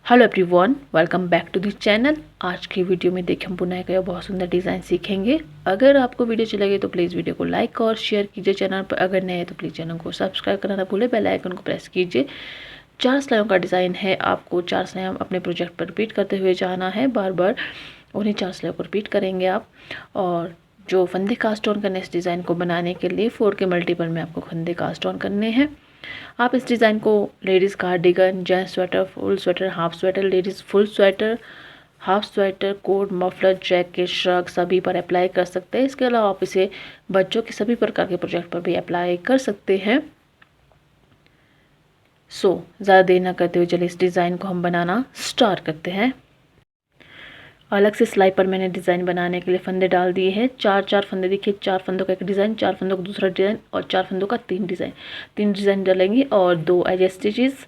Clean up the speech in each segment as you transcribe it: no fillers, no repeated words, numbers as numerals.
Hello everyone, welcome back to this channel. आज की video में देखिए हम बुनाई का बहुत सुंदर डिज़ाइन सीखेंगे। अगर आपको वीडियो अच्छी लगे तो प्लीज़ वीडियो को लाइक और शेयर कीजिए। चैनल पर अगर नए हैं तो प्लीज़ चैनल को सब्सक्राइब करना ना भूलें, बेल आइकन को प्रेस कीजिए। 4 सिलाइयों का डिज़ाइन है। आपको 4 सिलाइयाँ अपने प्रोजेक्ट पर रिपीट करते हुए जाना है। बार बार उन्हीं 4 सिलाइयों को रिपीट करेंगे आप। और जो फंदे कास्ट ऑन करने इस डिज़ाइन को बनाने के लिए 4 के मल्टीपल में आपको फंदे कास्ट ऑन करने हैं। आप इस डिज़ाइन को ladies cardigan, gents sweater, full sweater, half sweater, ladies full sweater, half sweater, coat, muffler, jacket, shrug सभी पर अप्लाई कर सकते हैं। इसके अलावा आप इसे बच्चों के सभी प्रकार के प्रोजेक्ट पर भी अप्लाई कर सकते हैं। ज़्यादा देर ना करते हुए चलिए इस डिज़ाइन को हम बनाना स्टार्ट करते हैं। अलग से सिलाई पर मैंने डिज़ाइन बनाने के लिए फंदे डाल दिए हैं। 4 फंदे, देखिए 4 फंदों का एक डिज़ाइन, 4 फंदों का दूसरा डिज़ाइन और 4 फंदों का 3 डिज़ाइन। 3 डिज़ाइन डालेंगे और 2 एज स्टिचेस।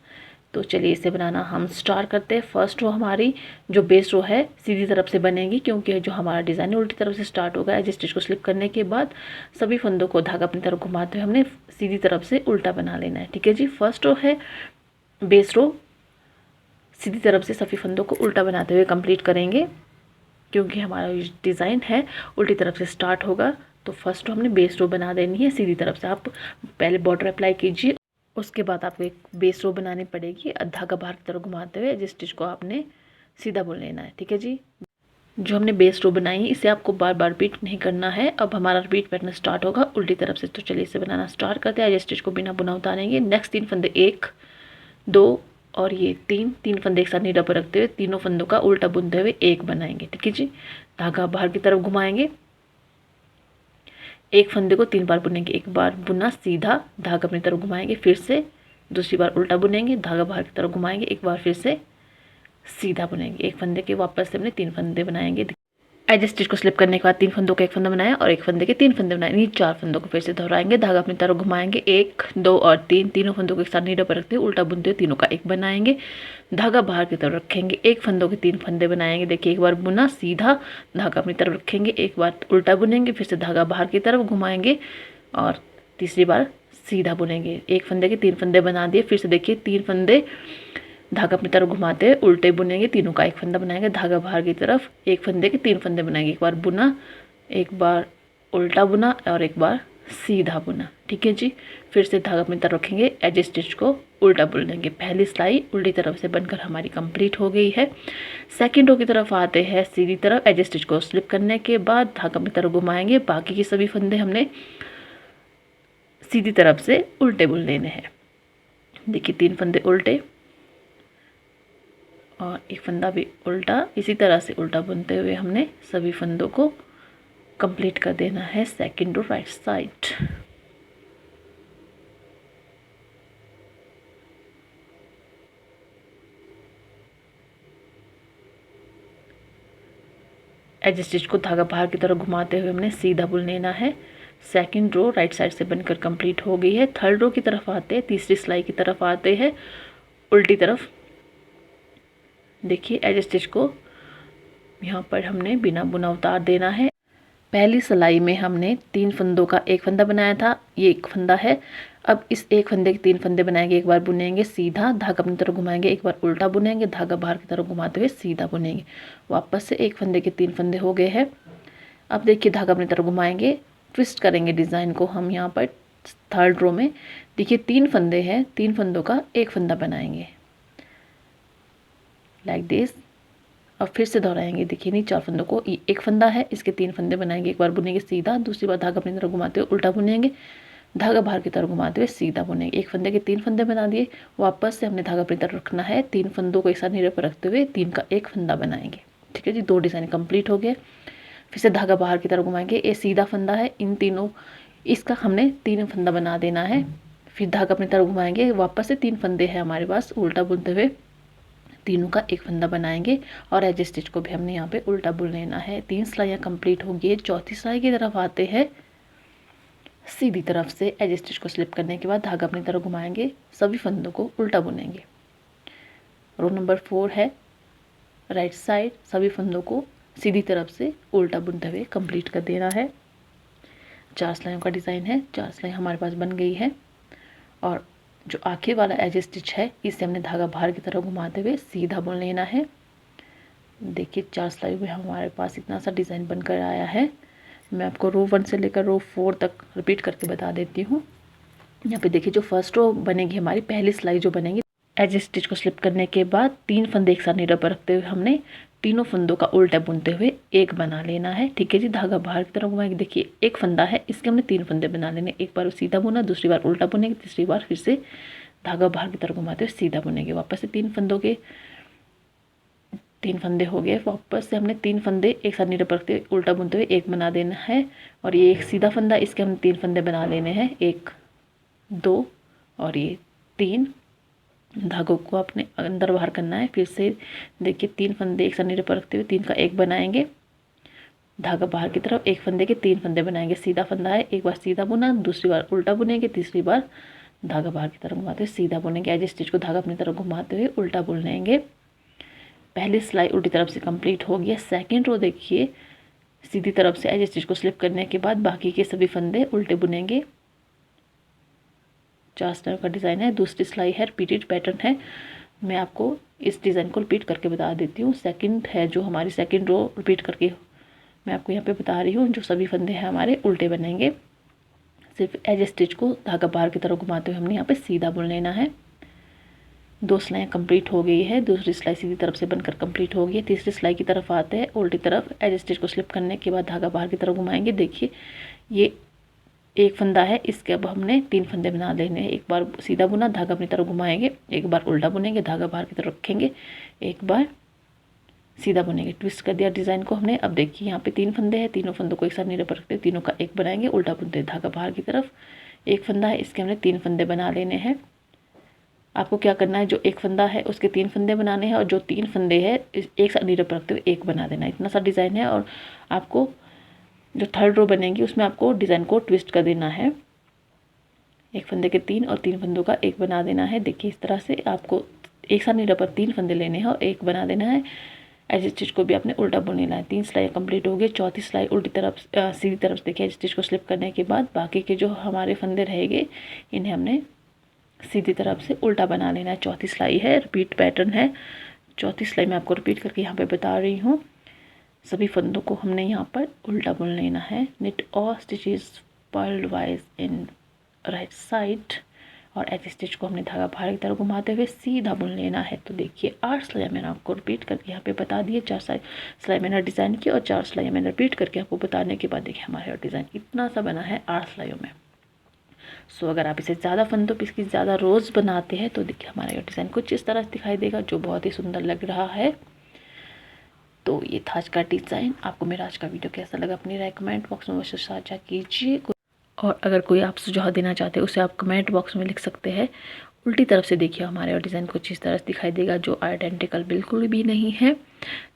तो चलिए इसे बनाना हम स्टार्ट करते हैं। फर्स्ट रो हमारी जो बेस रो है सीधी तरफ से बनेगी, क्योंकि जो हमारा डिज़ाइन है उल्टी तरफ से स्टार्ट होगा। एज स्टिच को स्लिप करने के बाद सभी फंदों को धागा अपनी तरफ घुमाते हुए हमने सीधी तरफ से उल्टा बना लेना है। ठीक है जी। फर्स्ट रो है बेस रो, सीधी तरफ से सभी फंदों को उल्टा बनाते हुए कंप्लीट करेंगे, क्योंकि हमारा डिज़ाइन है उल्टी तरफ से स्टार्ट होगा। तो फर्स्ट रो हमने बेस रो बना देनी है सीधी तरफ से। आप पहले बॉर्डर अप्लाई कीजिए, उसके बाद आपको एक बेस रो बनानी पड़ेगी। धागा बाहर की तरफ घुमाते हुए जिस स्टिच को आपने सीधा बुन लेना है। ठीक है जी। जो हमने बेस रो बनाई है इसे आपको बार बार रिपीट नहीं करना है। अब हमारा रिपीट पैटर्न स्टार्ट होगा उल्टी तरफ से। तो चलिए इसे बनाना स्टार्ट करते हैं। स्टिच को बिना बुना उतारेंगे। नेक्स्ट 3 फंदे, 1, 2 और ये 3 फंदे एक साथ नीडा पर रखते हुए तीनों फंदों का उल्टा बुनते हुए एक बनाएंगे। ठीक है जी। धागा बाहर की तरफ घुमाएंगे, एक फंदे को 3 बार बुनेंगे। एक बार बुना सीधा, धागा अपनी तरफ घुमाएंगे, फिर से दूसरी बार उल्टा बुनेंगे, धागा बाहर की तरफ घुमाएंगे, एक बार फिर से सीधा बुनेंगे। एक फंदे के वापस से हमने 3 फंदे बनाएंगे। एज स्टिच को स्लिप करने के बाद 3 फंदों का एक फंदा बनाया और एक फंदे के 3 फंदे बनाए। इन 4 फंदों को फिर से दोहराएंगे, धागा अपनी तरफ घुमाएंगे, 1, 2 और 3, तीनों फंदों को एक साथ नीडे पर रखते हुए उल्टा बुनते हुए तीनों का एक बनाएंगे। धागा बाहर की तरफ रखेंगे, एक फंदों के 3 फंदे बनाएंगे। देखिए एक बार बुना सीधा, धागा अपनी तरफ रखेंगे, एक बार उल्टा बुनेंगे, फिर से धागा बाहर की तरफ घुमाएंगे और तीसरी बार सीधा बुनेंगे। एक फंदे के 3 फंदे बना दिए। फिर से देखिए 3 फंदे, धागा अपनी तरफ घुमाते हुए उल्टे बुनेंगे, तीनों का एक फंदा बनाएंगे, धागा बाहर की तरफ, एक फंदे के 3 फंदे बनाएंगे। एक बार बुना, एक बार उल्टा बुना और एक बार सीधा बुना। ठीक है जी। फिर से धागा अपनी तरफ रखेंगे, एज स्टिच को उल्टा बुनेंगे। पहली सिलाई उल्टी तरफ से बनकर हमारी कंप्लीट हो गई है। सेकेंड रो की तरफ आते हैं सीधी तरफ। एज स्टिच को स्लिप करने के बाद धागा अपनी तरफ घुमाएंगे। बाकी के सभी फंदे हमने सीधी तरफ से उल्टे बुन लेने हैं। देखिए 3 फंदे उल्टे और एक फंदा भी उल्टा। इसी तरह से उल्टा बुनते हुए हमने सभी फंदों को कंप्लीट कर देना है second row right side. Edge stitch को धागा बाहर की तरफ घुमाते हुए हमने सीधा बुन लेना है। सेकंड रो राइट साइड से बनकर कंप्लीट हो गई है। थर्ड रो की तरफ आते हैं, तीसरी सिलाई की तरफ आते हैं उल्टी तरफ। देखिए एज स्टिच को यहाँ पर हमने बिना बुना उतार देना है। पहली सिलाई में हमने 3 फंदों का एक फंदा बनाया था, ये एक फंदा है। अब इस एक फंदे के 3 फंदे बनाएंगे, एक बार बुनेंगे सीधा, धागा अपनी तरफ घुमाएंगे, एक बार उल्टा बुनेंगे, धागा बाहर की तरफ घुमाते हुए सीधा बुनेंगे। वापस से एक फंदे के 3 फंदे हो गए हैं। अब देखिए धागा अपनी तरफ घुमाएंगे, ट्विस्ट करेंगे डिज़ाइन को हम यहाँ पर थर्ड रो में। देखिए 3 फंदे हैं, 3 फंदों का एक फंदा बनाएंगे लाइक दिस। अब फिर से दोहराएंगे। देखिए नहीं 4 फंदों को एक फंदा है, इसके 3 फंदे बनाएंगे, एक बार बुनेंगे सीधा, दूसरी बार धागा अपनी तरफ घुमाते हुए उल्टा बुनेंगे, धागा बाहर की तरफ घुमाते हुए सीधा बुनेंगे। एक फंदे के 3 फंदे बना दिए। वापस से हमने धागा अपनी तरफ रखना है, 3 फंदों को एक साथ नीडे पर रखते हुए 3 का एक फंदा बनाएंगे। ठीक है जी। 2 डिज़ाइन कंप्लीट हो गए। फिर से धागा बाहर की तरफ घुमाएंगे, ये सीधा फंदा है, इन तीनों इसका हमने 3 फंदा बना देना है। फिर धागा अपनी तरफ घुमाएंगे, वापस से 3 फंदे हैं हमारे पास, उल्टा बुनते हुए तीनों का एक फंदा बनाएंगे और एज स्टिच को भी हमने यहाँ पे उल्टा बुन लेना है। 3 सिलाइयाँ कंप्लीट हो गई है। चौथी सिलाई की तरफ आते हैं सीधी तरफ से। एज स्टिच को स्लिप करने के बाद धागा अपनी तरफ घुमाएंगे, सभी फंदों को उल्टा बुनेंगे। रो नंबर 4 है राइट साइड, सभी फंदों को सीधी तरफ से उल्टा बुनते हुए कंप्लीट कर देना है। 4 सिलाइयों का डिज़ाइन है। 4 सिलाई हमारे पास बन गई है और जो आखिर वाला एज स्टिच है इसे हमने धागा बाहर की तरफ घुमाते हुए सीधा बुन लेना है। देखिए 4 सिलाई में हमारे पास इतना सा डिज़ाइन बनकर आया है। मैं आपको रो 1 से लेकर रो 4 तक रिपीट करके बता देती हूँ। यहाँ पे देखिए जो फर्स्ट रो बनेगी, हमारी पहली सिलाई जो बनेगी, एज स्टिच को स्लिप करने के बाद 3 फंदे एक साथ नीडल पर रखते हुए हमने तीनों फंदों का उल्टा बुनते हुए एक बना लेना है। ठीक है जी, धागा बाहर की तरफ घुमाएंगे। देखिए एक फंदा है, इसके हमने 3 फंदे बना लेने। एक बार सीधा बुना, दूसरी बार उल्टा बुनेंगे, तीसरी बार फिर से धागा बाहर की तरफ घुमाते हुए सीधा बुनेंगे। वापस से 3 फंदों के 3 फंदे हो गए। वापस से हमने 3 फंदे एक साथ नीडल पर रखते हुए उल्टा बुनते हुए एक बना देना है। और ये एक सीधा फंदा, इसके हम 3 फंदे बना लेने हैं, 1 2 और ये 3। धागों को अपने अंदर बाहर करना है। फिर से देखिए 3 फंदे एक साथ नीडल पर रखते हुए 3 का एक बनाएंगे, धागा बाहर की तरफ, एक फंदे के 3 फंदे बनाएंगे। सीधा फंदा है, एक बार सीधा बुना, दूसरी बार उल्टा बुनेंगे, तीसरी बार धागा बाहर की तरफ घुमाते हुए सीधा बुनेंगे। एज स्टिच को धागा अपनी तरफ घुमाते हुए उल्टा बुन लेंगे। पहली सिलाई उल्टी तरफ से कंप्लीट हो गई है। सेकेंड रो देखिए सीधी तरफ से एज स्टिच को स्लिप करने के बाद बाकी के सभी फंदे उल्टे बुनेंगे। 4 सिलाई का डिज़ाइन है। दूसरी सिलाई है, रिपीटेड पैटर्न है। मैं आपको इस डिज़ाइन को रिपीट करके बता देती हूँ। सेकंड है जो हमारी सेकंड रो, रिपीट करके मैं आपको यहाँ पे बता रही हूँ। जो सभी फंदे हैं हमारे उल्टे बनेंगे। सिर्फ एज स्टिच को धागा बाहर की तरफ घुमाते हुए हमने यहाँ पे सीधा बुन लेना है। 2 सिलाइयाँ कंप्लीट हो गई है। दूसरी सिलाई सीधी तरफ से बनकर कंप्लीट हो गई है। तीसरी सिलाई की तरफ आते हैं, उल्टी तरफ एज स्टिच को स्लिप करने के बाद धागा बाहर की तरफ घुमाएंगे। देखिए ये एक फंदा है, इसके अब हमने 3 फंदे बना लेने हैं। एक बार सीधा बुना, धागा अपनी तरफ घुमाएंगे, एक बार उल्टा बुनेंगे, धागा बाहर की तरफ रखेंगे, एक बार सीधा बुनेंगे। ट्विस्ट कर दिया डिज़ाइन को हमने। अब देखिए यहाँ पे 3 फंदे हैं, तीनों फंदों को एक साथ नीडल पर रखते हैं, तीनों का एक बनाएंगे, उल्टा बुनते हैं, धागा बाहर की तरफ। एक फंदा है, इसके हमने 3 फंदे बना लेने हैं। आपको क्या करना है, जो एक फंदा है उसके 3 फंदे बनाने हैं और जो 3 फंदे हैं एक साथ नीडल पर रखते हुए एक बना देना है। इतना सा डिज़ाइन है। और आपको जो थर्ड रो बनेगी उसमें आपको डिज़ाइन को ट्विस्ट कर देना है। एक फंदे के 3 और 3 फंदों का एक बना देना है। देखिए इस तरह से आपको एक साथ नीडल पर 3 फंदे लेने हैं और एक बना देना है। एज स्टिच को भी आपने उल्टा बुन लेना है। 3 सिलाई कंप्लीट हो गई। चौथी सिलाई उल्टी तरफ सीधी तरफ देखिए एज स्टिच को स्लिप करने के बाद बाकी के जो हमारे फंदे रहेंगे इन्हें हमने सीधी तरफ से उल्टा बना लेना है। चौथी सिलाई है, रिपीट पैटर्न है। चौथी सिलाई मैं आपको रिपीट करके यहाँ पे बता रही हूँ। सभी फंदों को हमने यहाँ पर उल्टा बुन लेना है। Knit all stitches purl wise in right side. और एज स्टिच को हमने धागा बाहर की तरफ घुमाते हुए सीधा बुन लेना है। तो देखिए 8 सिलाई मैंने आपको रिपीट करके यहाँ पे बता दिए। 4 सिलाई मैंने डिज़ाइन की और 4 सिलाई मैंने रिपीट करके आपको बताने के बाद देखिए हमारा डिज़ाइन इतना सा बना है 8 सिलाइयों में। सो अगर आप इसे ज़्यादा फंदों पे इसकी ज़्यादा रोज़ बनाते हैं तो देखिए हमारा ये डिज़ाइन कुछ इस तरह दिखाई देगा, जो बहुत ही सुंदर लग रहा है। तो ये था आज का डिज़ाइन। आपको मेरा आज का वीडियो कैसा लगा अपनी राय कमेंट बॉक्स में अवश्य साझा कीजिए। और अगर कोई आप सुझाव देना चाहते हैं उसे आप कमेंट बॉक्स में लिख सकते हैं। उल्टी तरफ से देखिए हमारे और डिज़ाइन कुछ इस तरह से दिखाई देगा, जो आइडेंटिकल बिल्कुल भी नहीं है।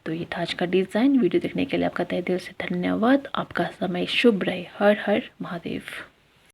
तो ये था आज का डिज़ाइन। वीडियो देखने के लिए आपका तहे दिल से धन्यवाद। आपका समय शुभ रहे। हर हर महादेव।